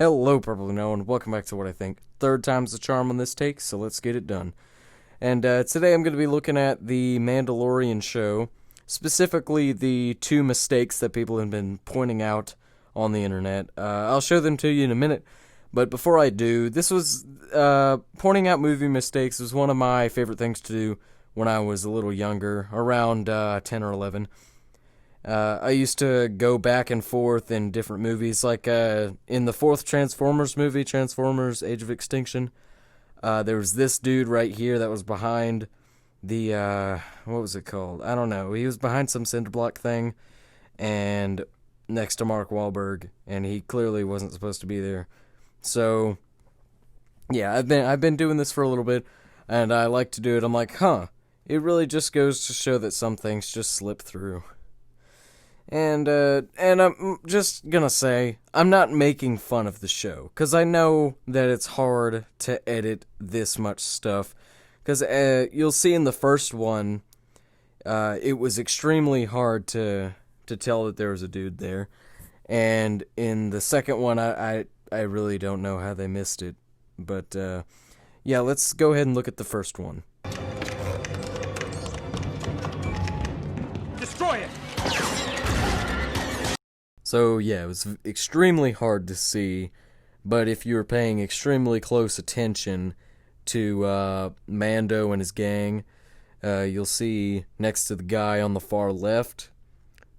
Hello, Purple No, and welcome back to what I think. Third time's the charm on this take, so let's get it done. And today I'm going to be looking at the Mandolorian show, specifically the two mistakes that people have been pointing out on the internet. I'll show them to you in a minute, but before I do, this was, pointing out movie mistakes was one of my favorite things to do when I was a little younger, around 10 or 11. I used to go back and forth in different movies, like in the fourth Transformers movie, Transformers Age of Extinction. There was this dude right here that was behind the, what was it called? I don't know. He was behind some cinder block thing, and next to Mark Wahlberg, and he clearly wasn't supposed to be there. So, yeah, I've been doing this for a little bit, and I like to do it. I'm like, it really just goes to show that some things just slip through. And I'm just gonna say, I'm not making fun of the show, because I know that it's hard to edit this much stuff, because you'll see in the first one, it was extremely hard to tell that there was a dude there, and in the second one, I really don't know how they missed it, but, yeah, let's go ahead and look at the first one. Destroy it! So, yeah, it was extremely hard to see, but if you were paying extremely close attention to Mando and his gang, you'll see next to the guy on the far left,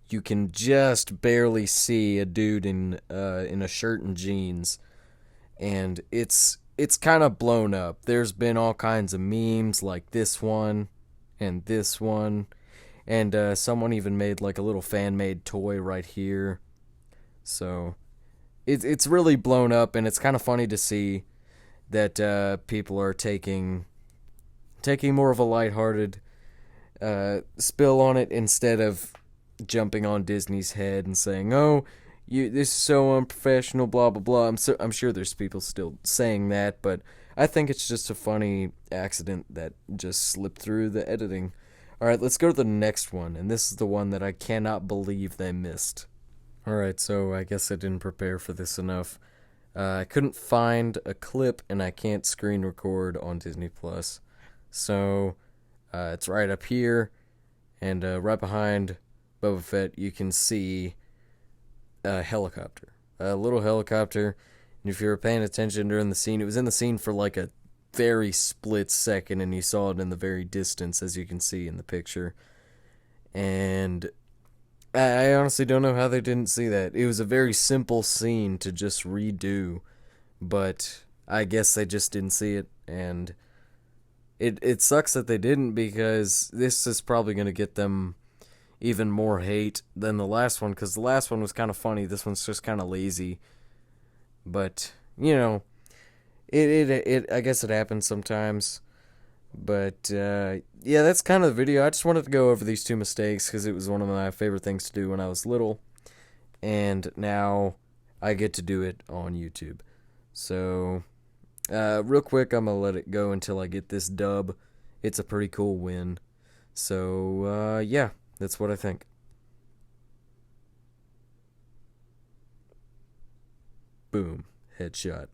you can just barely see a dude in a shirt and jeans, and it's kind of blown up. There's been all kinds of memes like this one, and someone even made like a little fan-made toy right here. So, it's really blown up, and it's kind of funny to see that people are taking more of a lighthearted spill on it instead of jumping on Disney's head and saying, "Oh, this is so unprofessional," blah blah blah. I'm sure there's people still saying that, but I think it's just a funny accident that just slipped through the editing. All right, let's go to the next one, and this is the one that I cannot believe they missed. Alright, so I guess I didn't prepare for this enough. I couldn't find a clip, and I can't screen record on Disney+. So, it's right up here, and right behind Boba Fett, you can see a helicopter. A little helicopter, and if you were paying attention during the scene, it was in the scene for like a very split second, and you saw it in the very distance, as you can see in the picture. And I honestly don't know how they didn't see that. It was a very simple scene to just redo, but I guess they just didn't see it, and it sucks that they didn't, because this is probably going to get them even more hate than the last one, because the last one was kind of funny. This one's just kind of lazy, but, you know, I guess it happens sometimes. But, yeah, that's kind of the video. I just wanted to go over these two mistakes because it was one of my favorite things to do when I was little. And now I get to do it on YouTube. So, real quick, I'm going to let it go until I get this dub. It's a pretty cool win. So, yeah, that's what I think. Boom. Headshot.